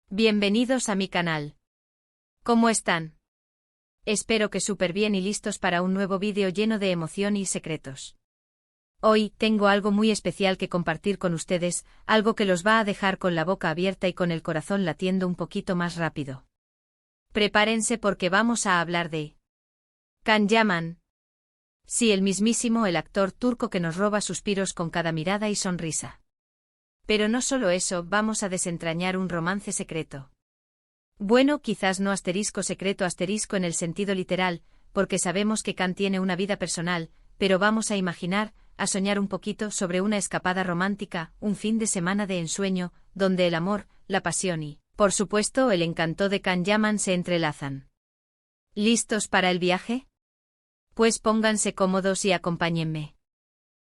Bienvenidos a mi canal. ¿Cómo están? Espero que súper bien y listos para un nuevo vídeo lleno de emoción y secretos. Hoy tengo algo muy especial que compartir con ustedes, algo que los va a dejar con la boca abierta y con el corazón latiendo un poquito más rápido. Prepárense porque vamos a hablar de Can Yaman. Sí, el mismísimo, el actor turco que nos roba suspiros con cada mirada y sonrisa. Pero no solo eso, vamos a desentrañar un romance secreto. Bueno, quizás no secreto en el sentido literal, porque sabemos que Can tiene una vida personal, pero vamos a imaginar, a soñar un poquito sobre una escapada romántica, un fin de semana de ensueño, donde el amor, la pasión y, por supuesto, el encanto de Can Yaman se entrelazan. ¿Listos para el viaje? Pues pónganse cómodos y acompáñenme.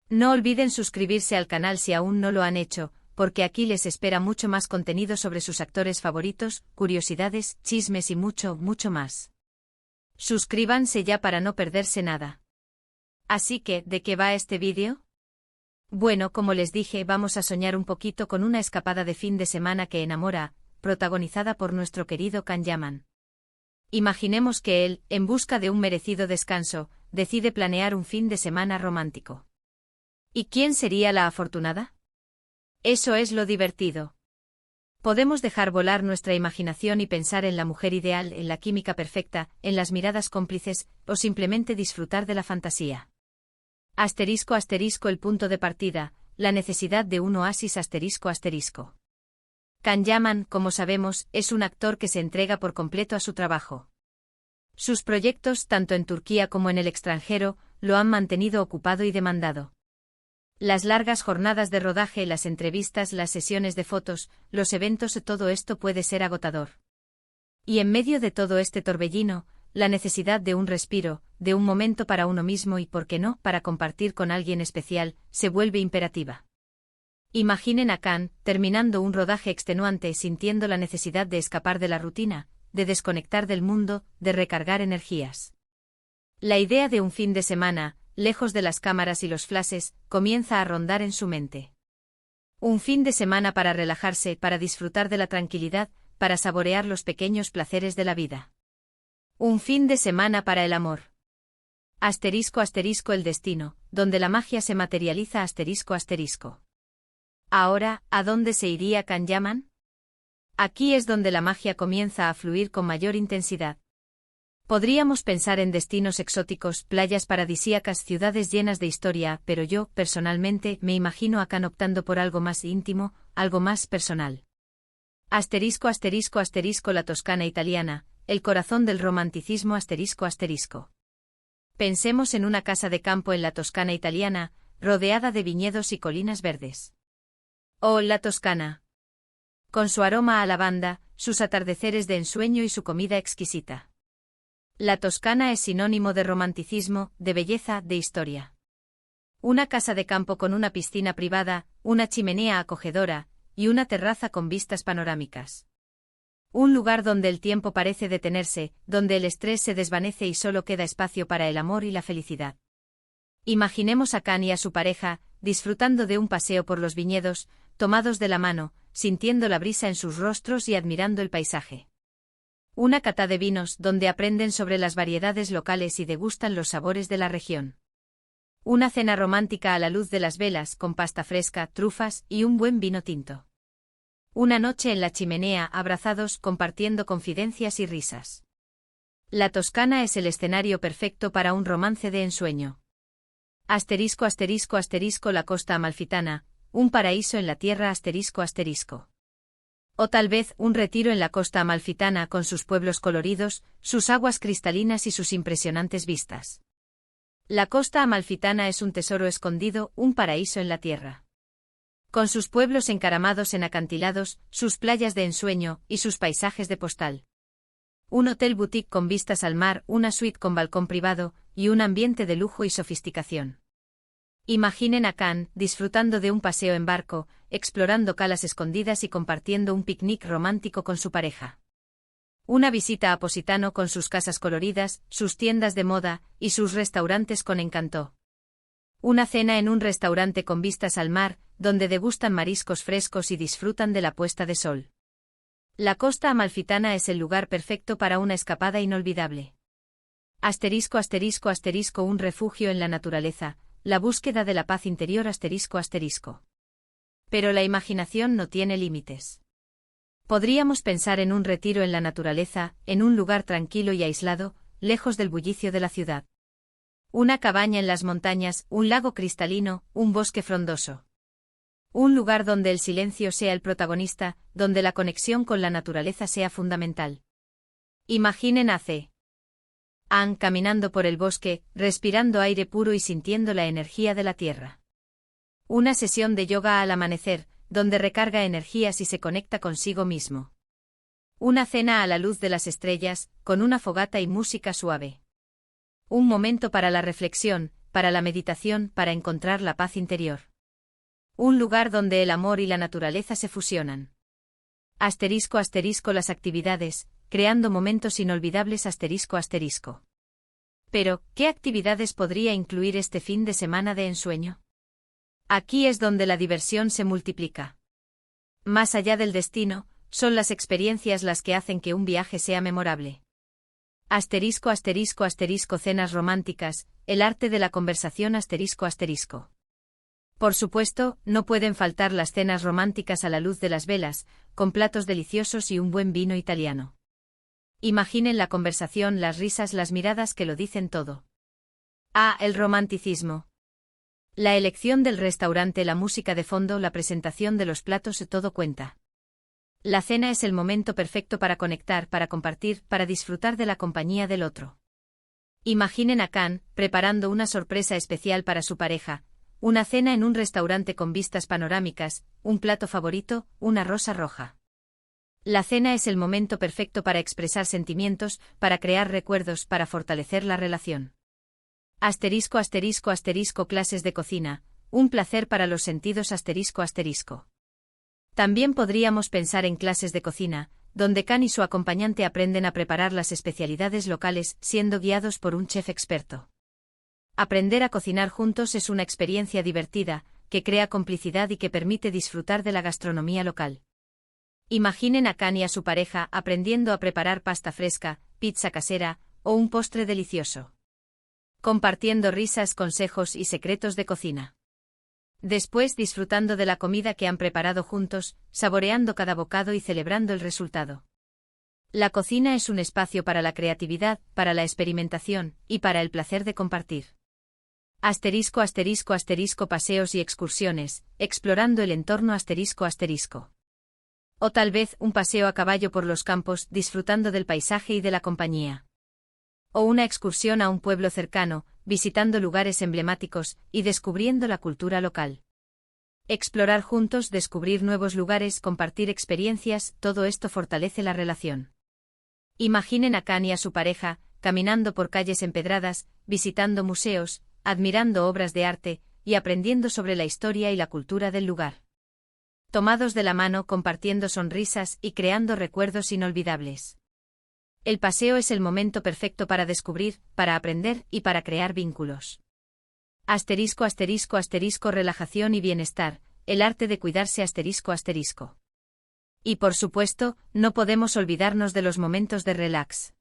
No olviden suscribirse al canal si aún no lo han hecho, porque aquí les espera mucho más contenido sobre sus actores favoritos, curiosidades, chismes y mucho, mucho más. Suscríbanse ya para no perderse nada. Así que, ¿de qué va este vídeo? Bueno, como les dije, vamos a soñar un poquito con una escapada de fin de semana que enamora, protagonizada por nuestro querido Can Yaman. Imaginemos que él, en busca de un merecido descanso, decide planear un fin de semana romántico. ¿Y quién sería la afortunada? Eso es lo divertido. Podemos dejar volar nuestra imaginación y pensar en la mujer ideal, en la química perfecta, en las miradas cómplices, o simplemente disfrutar de la fantasía. *** El punto de partida, la necesidad de un oasis ***. Can Yaman, como sabemos, es un actor que se entrega por completo a su trabajo. Sus proyectos, tanto en Turquía como en el extranjero, lo han mantenido ocupado y demandado. Las largas jornadas de rodaje, las entrevistas, las sesiones de fotos, los eventos, todo esto puede ser agotador. Y en medio de todo este torbellino, la necesidad de un respiro, de un momento para uno mismo y, por qué no, para compartir con alguien especial, se vuelve imperativa. Imaginen a Can, terminando un rodaje extenuante, sintiendo la necesidad de escapar de la rutina, de desconectar del mundo, de recargar energías. La idea de un fin de semana, lejos de las cámaras y los flashes, comienza a rondar en su mente. Un fin de semana para relajarse, para disfrutar de la tranquilidad, para saborear los pequeños placeres de la vida. Un fin de semana para el amor. El destino, donde la magia se materializa ***. Ahora, ¿a dónde se iría Can Yaman? Aquí es donde la magia comienza a fluir con mayor intensidad. Podríamos pensar en destinos exóticos, playas paradisíacas, ciudades llenas de historia, pero yo, personalmente, me imagino a Can optando por algo más íntimo, algo más personal. ***, la Toscana italiana, el corazón del romanticismo ***. Pensemos en una casa de campo en la Toscana italiana, rodeada de viñedos y colinas verdes. Oh, la Toscana. Con su aroma a lavanda, sus atardeceres de ensueño y su comida exquisita. La Toscana es sinónimo de romanticismo, de belleza, de historia. Una casa de campo con una piscina privada, una chimenea acogedora, y una terraza con vistas panorámicas. Un lugar donde el tiempo parece detenerse, donde el estrés se desvanece y solo queda espacio para el amor y la felicidad. Imaginemos a Can y a su pareja, disfrutando de un paseo por los viñedos, tomados de la mano, sintiendo la brisa en sus rostros y admirando el paisaje. Una cata de vinos, donde aprenden sobre las variedades locales y degustan los sabores de la región. Una cena romántica a la luz de las velas, con pasta fresca, trufas y un buen vino tinto. Una noche en la chimenea, abrazados, compartiendo confidencias y risas. La Toscana es el escenario perfecto para un romance de ensueño. ***, la costa amalfitana, un paraíso en la tierra ***. O tal vez un retiro en la costa amalfitana con sus pueblos coloridos, sus aguas cristalinas y sus impresionantes vistas. La costa amalfitana es un tesoro escondido, un paraíso en la tierra. Con sus pueblos encaramados en acantilados, sus playas de ensueño y sus paisajes de postal. Un hotel boutique con vistas al mar, una suite con balcón privado y un ambiente de lujo y sofisticación. Imaginen a Can, disfrutando de un paseo en barco, explorando calas escondidas y compartiendo un picnic romántico con su pareja. Una visita a Positano con sus casas coloridas, sus tiendas de moda y sus restaurantes con encanto. Una cena en un restaurante con vistas al mar, donde degustan mariscos frescos y disfrutan de la puesta de sol. La costa amalfitana es el lugar perfecto para una escapada inolvidable. Asterisco asterisco asterisco un refugio en la naturaleza, la búsqueda de la paz interior asterisco asterisco. Pero la imaginación no tiene límites. Podríamos pensar en un retiro en la naturaleza, en un lugar tranquilo y aislado, lejos del bullicio de la ciudad. Una cabaña en las montañas, un lago cristalino, un bosque frondoso. Un lugar donde el silencio sea el protagonista, donde la conexión con la naturaleza sea fundamental. Imaginen a C. Ann caminando por el bosque, respirando aire puro y sintiendo la energía de la tierra. Una sesión de yoga al amanecer, donde recarga energías y se conecta consigo mismo. Una cena a la luz de las estrellas, con una fogata y música suave. Un momento para la reflexión, para la meditación, para encontrar la paz interior. Un lugar donde el amor y la naturaleza se fusionan. Asterisco asterisco las actividades, creando momentos inolvidables asterisco asterisco. Pero, ¿qué actividades podría incluir este fin de semana de ensueño? Aquí es donde la diversión se multiplica. Más allá del destino, son las experiencias las que hacen que un viaje sea memorable. Asterisco asterisco asterisco cenas románticas, el arte de la conversación asterisco asterisco. Por supuesto, no pueden faltar las cenas románticas a la luz de las velas, con platos deliciosos y un buen vino italiano. Imaginen la conversación, las risas, las miradas que lo dicen todo. El romanticismo. La elección del restaurante, la música de fondo, la presentación de los platos, todo cuenta. La cena es el momento perfecto para conectar, para compartir, para disfrutar de la compañía del otro. Imaginen a Can preparando una sorpresa especial para su pareja, una cena en un restaurante con vistas panorámicas, un plato favorito, una rosa roja. La cena es el momento perfecto para expresar sentimientos, para crear recuerdos, para fortalecer la relación. Asterisco asterisco asterisco clases de cocina, un placer para los sentidos asterisco asterisco. También podríamos pensar en clases de cocina, donde Can y su acompañante aprenden a preparar las especialidades locales, siendo guiados por un chef experto. Aprender a cocinar juntos es una experiencia divertida, que crea complicidad y que permite disfrutar de la gastronomía local. Imaginen a Can y a su pareja aprendiendo a preparar pasta fresca, pizza casera, o un postre delicioso. Compartiendo risas, consejos y secretos de cocina. Después disfrutando de la comida que han preparado juntos, saboreando cada bocado y celebrando el resultado. La cocina es un espacio para la creatividad, para la experimentación, y para el placer de compartir. Asterisco asterisco asterisco paseos y excursiones, explorando el entorno asterisco asterisco. O tal vez un paseo a caballo por los campos, disfrutando del paisaje y de la compañía. O una excursión a un pueblo cercano, visitando lugares emblemáticos y descubriendo la cultura local. Explorar juntos, descubrir nuevos lugares, compartir experiencias, todo esto fortalece la relación. Imaginen a Can y a su pareja, caminando por calles empedradas, visitando museos, admirando obras de arte, y aprendiendo sobre la historia y la cultura del lugar. Tomados de la mano, compartiendo sonrisas y creando recuerdos inolvidables. El paseo es el momento perfecto para descubrir, para aprender y para crear vínculos. Asterisco asterisco asterisco relajación y bienestar, el arte de cuidarse asterisco asterisco. Y por supuesto, no podemos olvidarnos de los momentos de relax.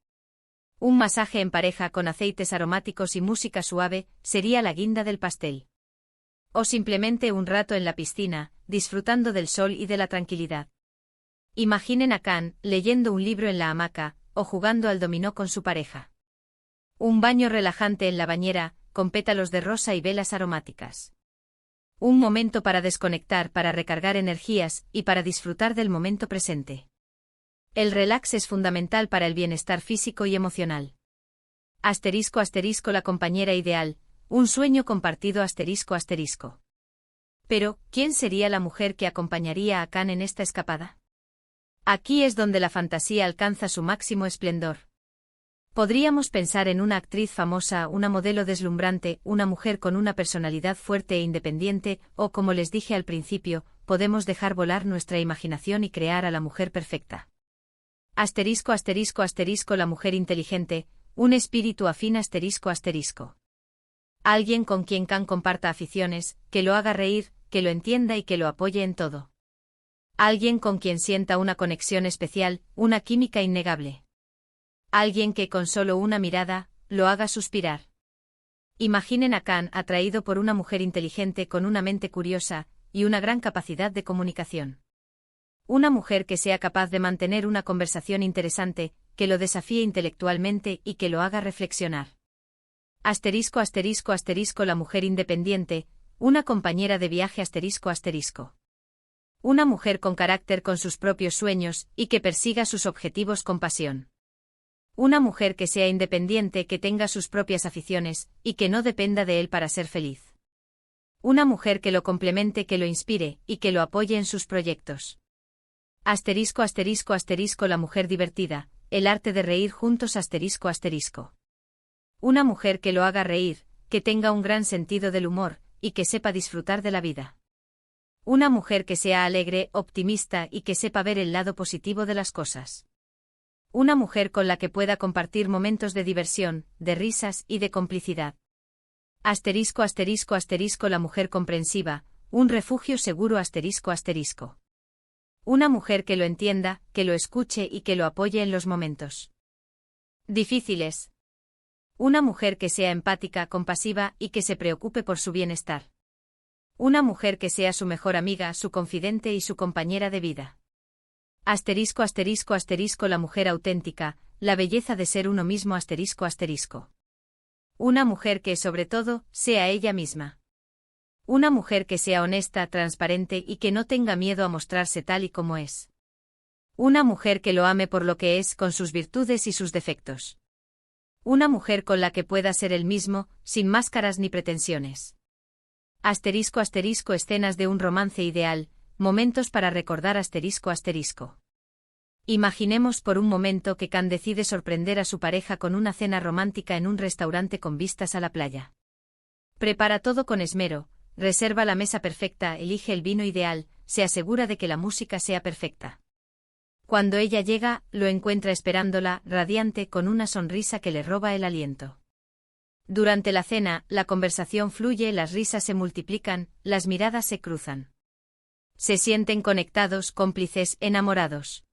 Un masaje en pareja con aceites aromáticos y música suave sería la guinda del pastel. O simplemente un rato en la piscina, disfrutando del sol y de la tranquilidad. Imaginen a Can leyendo un libro en la hamaca, o jugando al dominó con su pareja. Un baño relajante en la bañera, con pétalos de rosa y velas aromáticas. Un momento para desconectar, para recargar energías y para disfrutar del momento presente. El relax es fundamental para el bienestar físico y emocional. Asterisco asterisco la compañera ideal, un sueño compartido asterisco asterisco. Pero, ¿quién sería la mujer que acompañaría a Can en esta escapada? Aquí es donde la fantasía alcanza su máximo esplendor. Podríamos pensar en una actriz famosa, una modelo deslumbrante, una mujer con una personalidad fuerte e independiente, o como les dije al principio, podemos dejar volar nuestra imaginación y crear a la mujer perfecta. Asterisco asterisco asterisco la mujer inteligente, un espíritu afín asterisco asterisco. Alguien con quien Can comparta aficiones, que lo haga reír, que lo entienda y que lo apoye en todo. Alguien con quien sienta una conexión especial, una química innegable. Alguien que con solo una mirada, lo haga suspirar. Imaginen a Khan atraído por una mujer inteligente con una mente curiosa y una gran capacidad de comunicación. Una mujer que sea capaz de mantener una conversación interesante, que lo desafíe intelectualmente y que lo haga reflexionar. Asterisco asterisco asterisco la mujer independiente, una compañera de viaje asterisco asterisco. Una mujer con carácter con sus propios sueños y que persiga sus objetivos con pasión. Una mujer que sea independiente, que tenga sus propias aficiones y que no dependa de él para ser feliz. Una mujer que lo complemente, que lo inspire y que lo apoye en sus proyectos. Asterisco asterisco asterisco la mujer divertida, el arte de reír juntos asterisco asterisco. Una mujer que lo haga reír, que tenga un gran sentido del humor y que sepa disfrutar de la vida. Una mujer que sea alegre, optimista y que sepa ver el lado positivo de las cosas. Una mujer con la que pueda compartir momentos de diversión, de risas y de complicidad. Asterisco asterisco asterisco la mujer comprensiva, un refugio seguro asterisco asterisco. Una mujer que lo entienda, que lo escuche y que lo apoye en los momentos difíciles. Una mujer que sea empática, compasiva y que se preocupe por su bienestar. Una mujer que sea su mejor amiga, su confidente y su compañera de vida. Asterisco asterisco asterisco la mujer auténtica, la belleza de ser uno mismo asterisco asterisco. Una mujer que, sobre todo, sea ella misma. Una mujer que sea honesta, transparente y que no tenga miedo a mostrarse tal y como es. Una mujer que lo ame por lo que es, con sus virtudes y sus defectos. Una mujer con la que pueda ser él mismo, sin máscaras ni pretensiones. Asterisco asterisco escenas de un romance ideal, momentos para recordar asterisco asterisco. Imaginemos por un momento que Khan decide sorprender a su pareja con una cena romántica en un restaurante con vistas a la playa. Prepara todo con esmero, reserva la mesa perfecta, elige el vino ideal, se asegura de que la música sea perfecta. Cuando ella llega, lo encuentra esperándola, radiante, con una sonrisa que le roba el aliento. Durante la cena, la conversación fluye, las risas se multiplican, las miradas se cruzan. Se sienten conectados, cómplices, enamorados.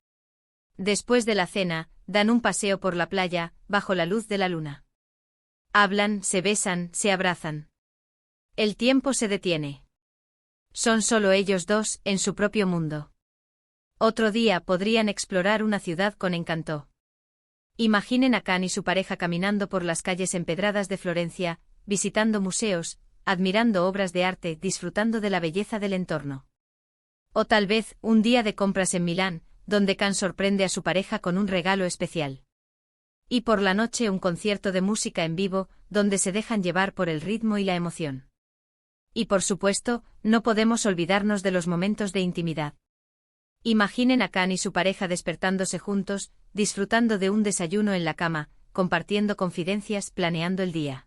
Después de la cena, dan un paseo por la playa, bajo la luz de la luna. Hablan, se besan, se abrazan. El tiempo se detiene. Son solo ellos dos, en su propio mundo. Otro día podrían explorar una ciudad con encanto. Imaginen a Khan y su pareja caminando por las calles empedradas de Florencia, visitando museos, admirando obras de arte, disfrutando de la belleza del entorno. O tal vez, un día de compras en Milán, donde Khan sorprende a su pareja con un regalo especial. Y por la noche un concierto de música en vivo, donde se dejan llevar por el ritmo y la emoción. Y por supuesto, no podemos olvidarnos de los momentos de intimidad. Imaginen a Khan y su pareja despertándose juntos, disfrutando de un desayuno en la cama, compartiendo confidencias, planeando el día.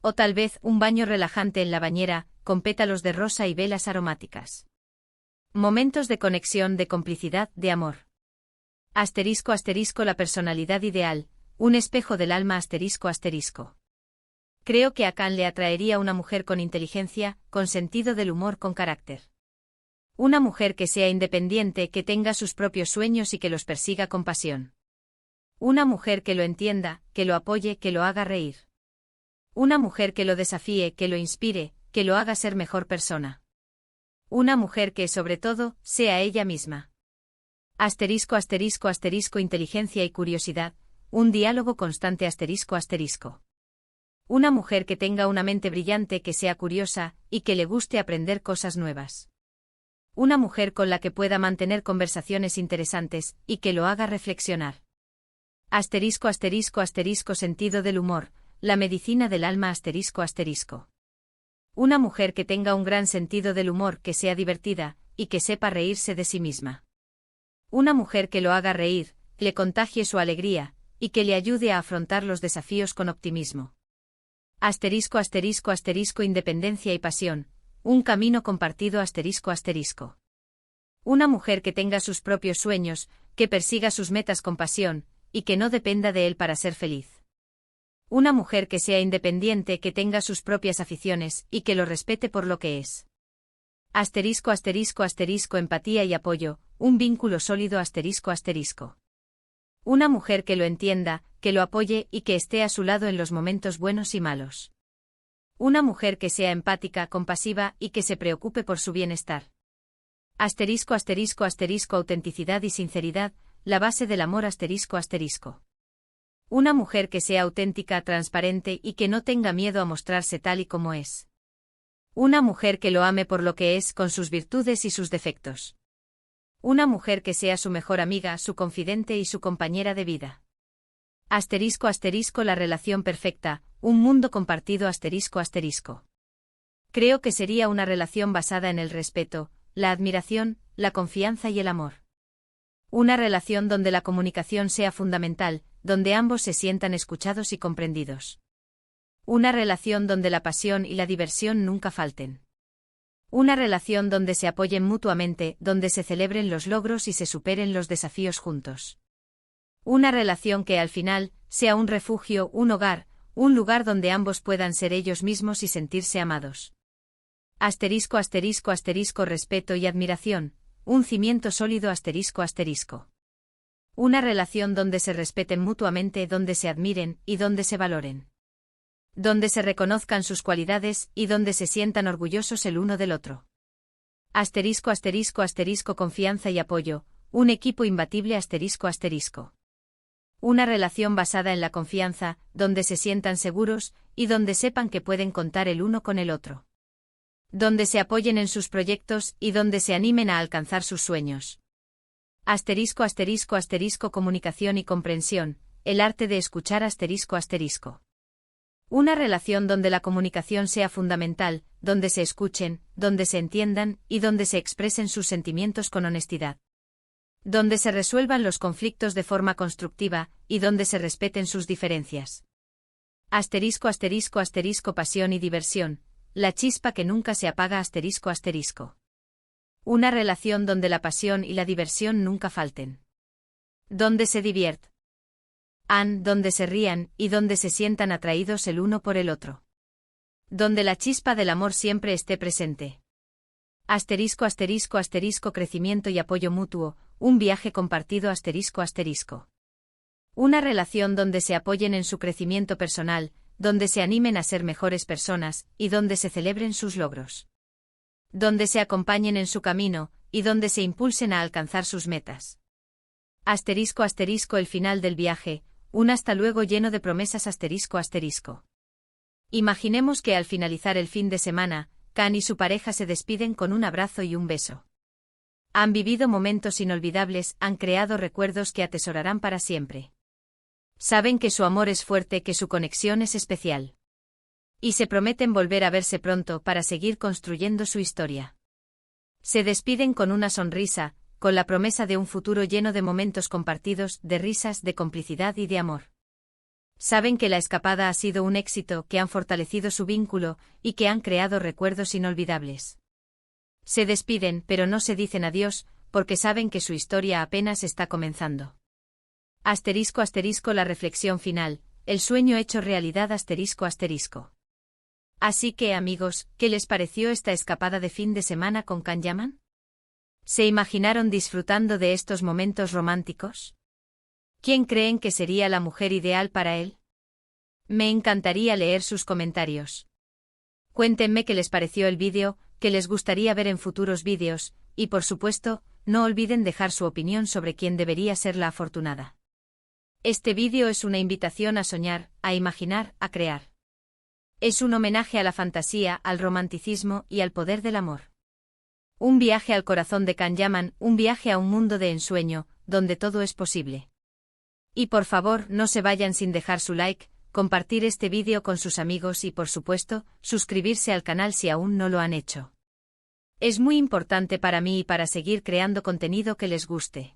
O tal vez un baño relajante en la bañera, con pétalos de rosa y velas aromáticas. Momentos de conexión, de complicidad, de amor. Asterisco asterisco la personalidad ideal, un espejo del alma asterisco asterisco. Creo que a Khan le atraería una mujer con inteligencia, con sentido del humor, con carácter. Una mujer que sea independiente, que tenga sus propios sueños y que los persiga con pasión. Una mujer que lo entienda, que lo apoye, que lo haga reír. Una mujer que lo desafíe, que lo inspire, que lo haga ser mejor persona. Una mujer que, sobre todo, sea ella misma. Asterisco asterisco asterisco inteligencia y curiosidad, un diálogo constante asterisco asterisco. Una mujer que tenga una mente brillante, que sea curiosa y que le guste aprender cosas nuevas. Una mujer con la que pueda mantener conversaciones interesantes y que lo haga reflexionar. Asterisco asterisco asterisco sentido del humor, la medicina del alma asterisco asterisco. Una mujer que tenga un gran sentido del humor, que sea divertida y que sepa reírse de sí misma. Una mujer que lo haga reír, le contagie su alegría y que le ayude a afrontar los desafíos con optimismo. Asterisco asterisco asterisco independencia y pasión, un camino compartido asterisco asterisco. Una mujer que tenga sus propios sueños, que persiga sus metas con pasión y que no dependa de él para ser feliz. Una mujer que sea independiente, que tenga sus propias aficiones y que lo respete por lo que es. Asterisco asterisco asterisco empatía y apoyo, un vínculo sólido asterisco asterisco. Una mujer que lo entienda, que lo apoye y que esté a su lado en los momentos buenos y malos. Una mujer que sea empática, compasiva y que se preocupe por su bienestar. Asterisco asterisco asterisco autenticidad y sinceridad, la base del amor asterisco asterisco. Una mujer que sea auténtica, transparente y que no tenga miedo a mostrarse tal y como es. Una mujer que lo ame por lo que es, con sus virtudes y sus defectos. Una mujer que sea su mejor amiga, su confidente y su compañera de vida. Asterisco asterisco la relación perfecta, un mundo compartido asterisco asterisco. Creo que sería una relación basada en el respeto, la admiración, la confianza y el amor. Una relación donde la comunicación sea fundamental, donde ambos se sientan escuchados y comprendidos. Una relación donde la pasión y la diversión nunca falten. Una relación donde se apoyen mutuamente, donde se celebren los logros y se superen los desafíos juntos. Una relación que al final sea un refugio, un hogar, un lugar donde ambos puedan ser ellos mismos y sentirse amados. Asterisco asterisco asterisco respeto y admiración, un cimiento sólido asterisco asterisco. Una relación donde se respeten mutuamente, donde se admiren y donde se valoren. Donde se reconozcan sus cualidades y donde se sientan orgullosos el uno del otro. Asterisco asterisco asterisco confianza y apoyo, un equipo imbatible asterisco asterisco. Una relación basada en la confianza, donde se sientan seguros y donde sepan que pueden contar el uno con el otro. Donde se apoyen en sus proyectos y donde se animen a alcanzar sus sueños. Asterisco asterisco asterisco comunicación y comprensión, el arte de escuchar asterisco asterisco. Una relación donde la comunicación sea fundamental, donde se escuchen, donde se entiendan y donde se expresen sus sentimientos con honestidad. Donde se resuelvan los conflictos de forma constructiva y donde se respeten sus diferencias. Asterisco asterisco asterisco pasión y diversión, la chispa que nunca se apaga asterisco asterisco. Una relación donde la pasión y la diversión nunca falten. Donde se diviertan, donde se rían y donde se sientan atraídos el uno por el otro. Donde la chispa del amor siempre esté presente. Asterisco asterisco asterisco crecimiento y apoyo mutuo, un viaje compartido asterisco asterisco. Una relación donde se apoyen en su crecimiento personal, donde se animen a ser mejores personas y donde se celebren sus logros. Donde se acompañen en su camino y donde se impulsen a alcanzar sus metas. Asterisco asterisco el final del viaje, un hasta luego lleno de promesas asterisco asterisco. Imaginemos que al finalizar el fin de semana, Can y su pareja se despiden con un abrazo y un beso. Han vivido momentos inolvidables, han creado recuerdos que atesorarán para siempre. Saben que su amor es fuerte, que su conexión es especial. Y se prometen volver a verse pronto para seguir construyendo su historia. Se despiden con una sonrisa, con la promesa de un futuro lleno de momentos compartidos, de risas, de complicidad y de amor. Saben que la escapada ha sido un éxito, que han fortalecido su vínculo y que han creado recuerdos inolvidables. Se despiden, pero no se dicen adiós, porque saben que su historia apenas está comenzando. Asterisco asterisco la reflexión final, el sueño hecho realidad asterisco asterisco. Así que, amigos, ¿qué les pareció esta escapada de fin de semana con Can Yaman? ¿Se imaginaron disfrutando de estos momentos románticos? ¿Quién creen que sería la mujer ideal para él? Me encantaría leer sus comentarios. Cuéntenme qué les pareció el vídeo, qué les gustaría ver en futuros vídeos, y por supuesto, no olviden dejar su opinión sobre quién debería ser la afortunada. Este vídeo es una invitación a soñar, a imaginar, a crear. Es un homenaje a la fantasía, al romanticismo y al poder del amor. Un viaje al corazón de Can Yaman, un viaje a un mundo de ensueño, donde todo es posible. Y por favor, no se vayan sin dejar su like, compartir este vídeo con sus amigos y por supuesto, suscribirse al canal si aún no lo han hecho. Es muy importante para mí y para seguir creando contenido que les guste.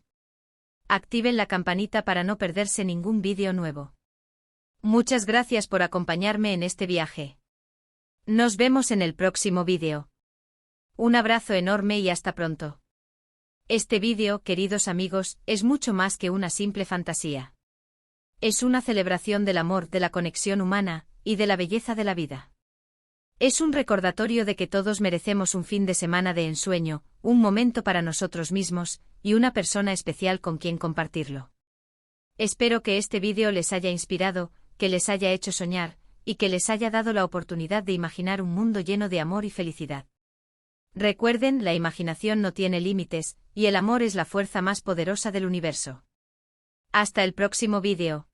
Activen la campanita para no perderse ningún vídeo nuevo. Muchas gracias por acompañarme en este viaje. Nos vemos en el próximo vídeo. Un abrazo enorme y hasta pronto. Este vídeo, queridos amigos, es mucho más que una simple fantasía. Es una celebración del amor, de la conexión humana y de la belleza de la vida. Es un recordatorio de que todos merecemos un fin de semana de ensueño, un momento para nosotros mismos, y una persona especial con quien compartirlo. Espero que este vídeo les haya inspirado, que les haya hecho soñar, y que les haya dado la oportunidad de imaginar un mundo lleno de amor y felicidad. Recuerden, la imaginación no tiene límites, y el amor es la fuerza más poderosa del universo. Hasta el próximo vídeo.